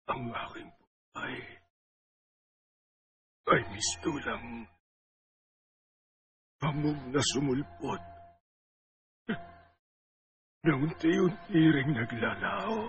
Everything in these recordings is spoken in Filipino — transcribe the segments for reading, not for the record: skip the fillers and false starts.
Ang aking buhay ay mistulang hamog na sumulpot na unti-unti ring naglalaho.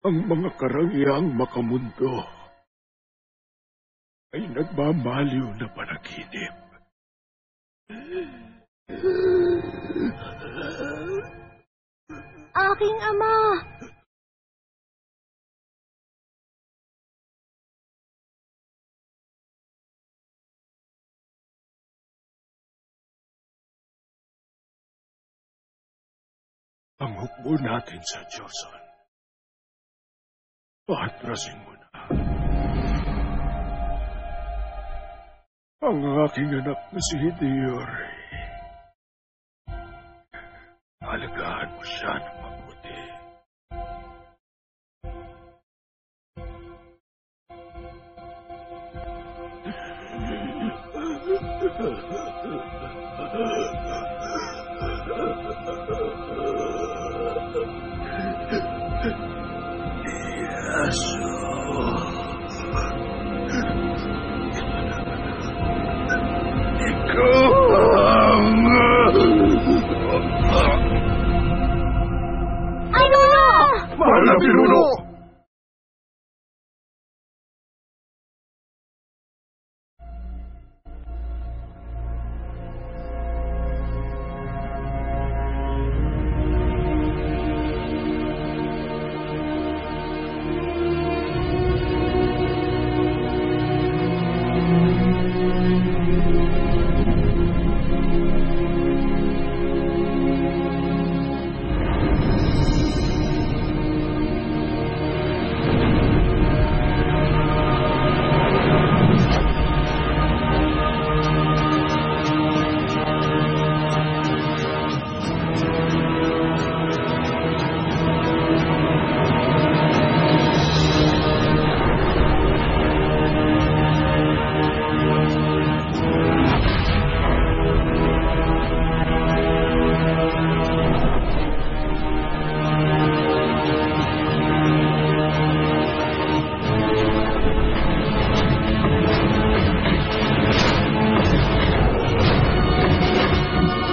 Ang mga karangyang makamundo ay nagmamaliw na panaginip. Aking ama! Ang hukbo natin sa Diyoson. Paatrasin mo na. Ang aking anak na si Hideyori. Alagaan mo siya ng mabuti. Mahal na pinuno!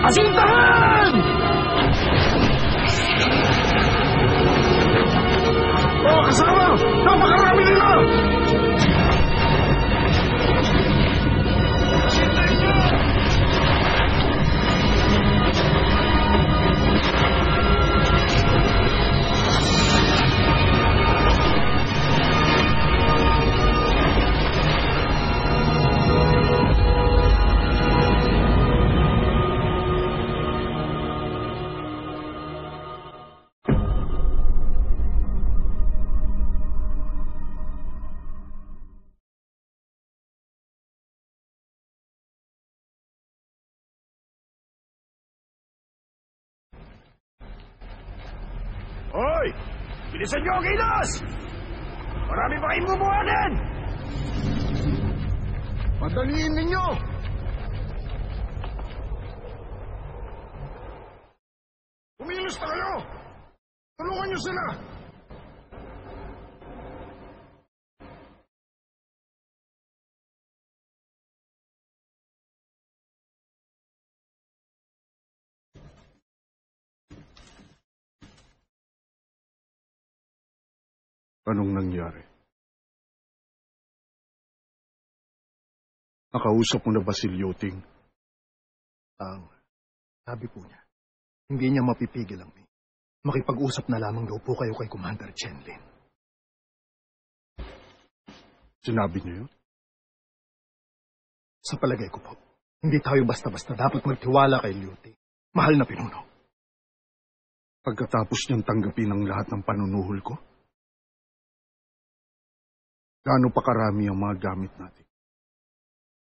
Asintahan! Mga kasama! Napakarami nila! Hoy! Bilisan niyo ang kilos! Marami pa kayong bubuhanin! Padaliin ninyo! Kumilos na kayo! Tulungan niyo sila! Anong nangyari? Nakausap mo na ba si Liuting? Sabi po niya, hindi niya mapipigil ang Ming. Makipag-usap na lamang daw po kayo kay Commander Chenlin. Sinabi niyo yun? Sa palagay ko po, Hindi tayo basta-basta dapat magtiwala kay Liuti. Mahal na pinuno. Pagkatapos niyang tanggapin ang lahat ng panunuhol ko, gaano pa karami ang mga gamit natin?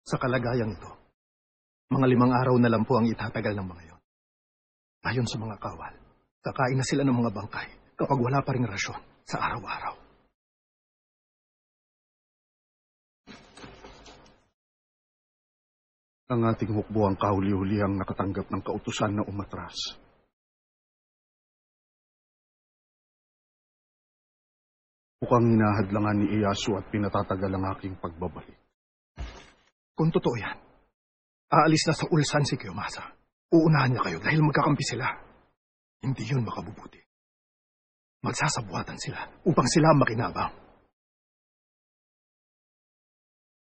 Sa kalagayang ito, mga 5 araw na lang po ang itatagal ng mga yon. Ayon sa mga kawal, kakain na sila ng mga bangkay kapag wala pa ring rasyon sa araw-araw. Ang ating hukbo ang kahuli-huli ang nakatanggap ng kautusan na umatras. Mukhang hinahadlangan ni Ieyasu at pinatatagal ang aking pagbabalik. Kung totoo yan, aalis na sa Ulsan si Kiyomasa. Uunahan niya kayo dahil magkakampi sila. Hindi yun makabubuti. Magsasabuatan sila upang sila makinabang.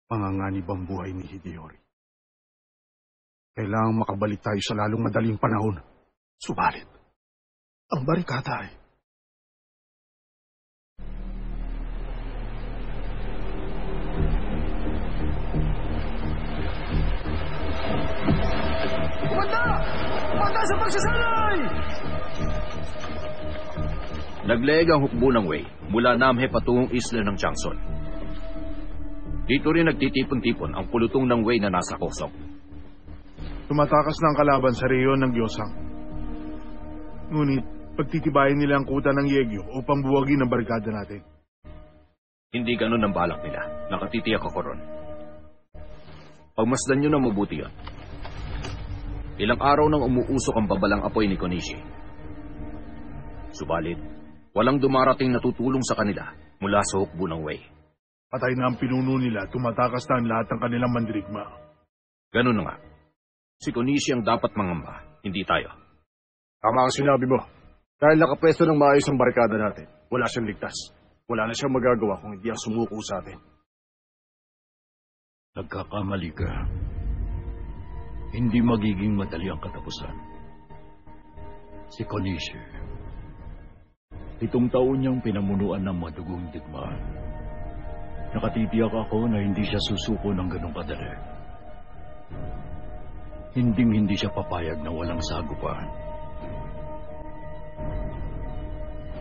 Panganganib ang buhay ni Hideyori. Kailangang makabalik tayo sa lalong madaling panahon. Subalit, ang barikada ay... Kumanda! Kumanda sa pagsasanay! Nagleeg ang hukbo ng Wei mula Namhe patungong isla ng Changson. Dito rin nagtitipon-tipon ang pulutong ng Wei na nasa Kosok. Tumatakas na ang kalaban sa rehiyon ng Gyeongsang. Ngunit, pagtitibayin nila ang kuta ng Yegyo upang buwagin ang barikada natin. Hindi ganun ang balak nila. Nakatitiyak ako ron. Pagmasdan nyo na mabuti yun. Ilang araw nang umuusok ang babalang apoy ni Konishi. Subalit, walang dumarating na tutulong sa kanila mula sa hukbo ng Wei. Patay na ang pinuno nila, tumatakas na ang lahat ng kanilang mandirigma. Ganun na nga. Si Konishi ang dapat mangamba, hindi tayo. Tama ang sinabi mo. Dahil nakapwesto ng maayos ang barikada natin, wala siyang ligtas. Wala na siyang magagawa kung hindi ang sumuko sa atin. Nagkakamali ka. Hindi magiging madali ang katapusan. Si Konishi, 7 taon niyang pinamunuan ng madugong digmaan. Nakatitiyak ako na hindi siya susuko ng ganong kadali. Hindi siya papayag na walang sagupan.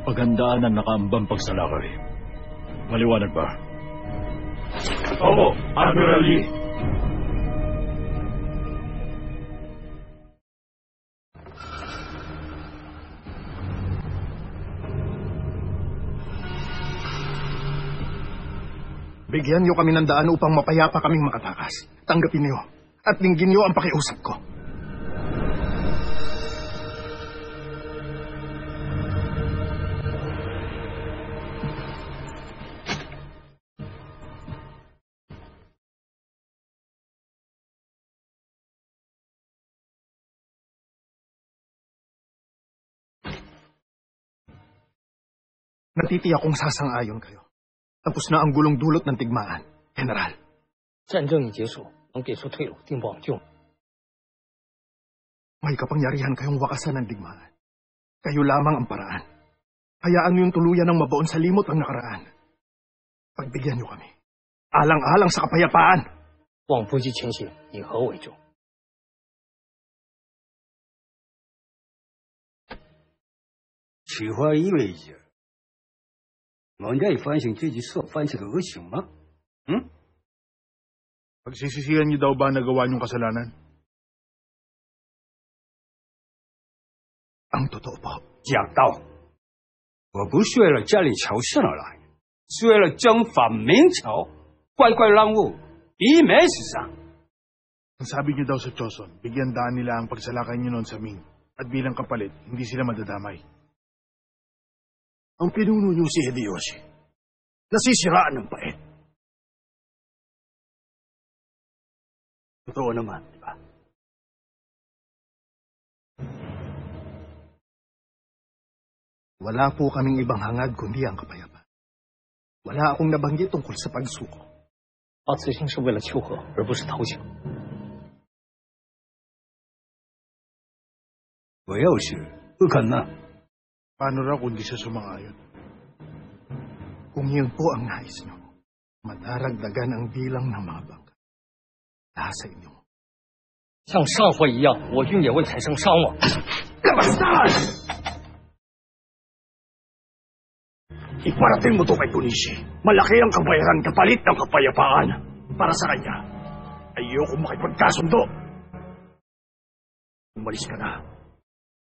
Paghandaan ang nakaambang pagsalakay. Maliwanag ba? Opo, Admiral Lee. Bigyan niyo kami ng daan upang mapayapa kaming makatakas. Tanggapin niyo at linggin niyo ang pakiusap ko. Natitiyak kong sasang-ayon kayo. Tapos na ang gulong dulot ng tigmaan, General. 战争已结束，能给出退路，定保救。 May kapangyarihan kayong wakasan ng digmaan. Kayo lamang ang paraan. Hayaan niyo yung tuluyan ng mabaon sa limot ang nakaraan. Pagbigyan niyo kami. Alang-alang sa kapayapaan. 望不计前行，以和为重。 此话意味着，我哋反省自己所犯下的恶行吗？ Pagsisisihan niyo daw ba nagawa niyong kasalanan? Ang totoo po. 讲道，我不是为了家里朝圣而来，是为了征伐明朝，乖乖让我避免死伤。 Ang sabi niyo daw sa Choson, bigyan daan nila ang pagsalakay niyo noon sa Ming. At bilang kapalit, hindi sila madadamay. Ang pinuno niyo si Hideyoshi. Nasisiraan ng pait. Totoo naman, di ba? Wala po kaming ibang hangad kundi ang kapayapaan. Wala akong nabanggit tungkol sa pagsuko. 发慈心是为了求和，而不是投降。 我要是不肯呢？ Paano raw kung di siya sumang-ayon? Kung yun po ang nais niyo, madaragdagan ang bilang ng mga bangka. Nasa inyo. 像上回一样，我军也会产生伤亡。 Iparating mo to kay Kunishi. Malaki ang kabayaran kapalit ng kapayapaan. Para sa kanya, ayoko makipagkasundo. Umalis ka na.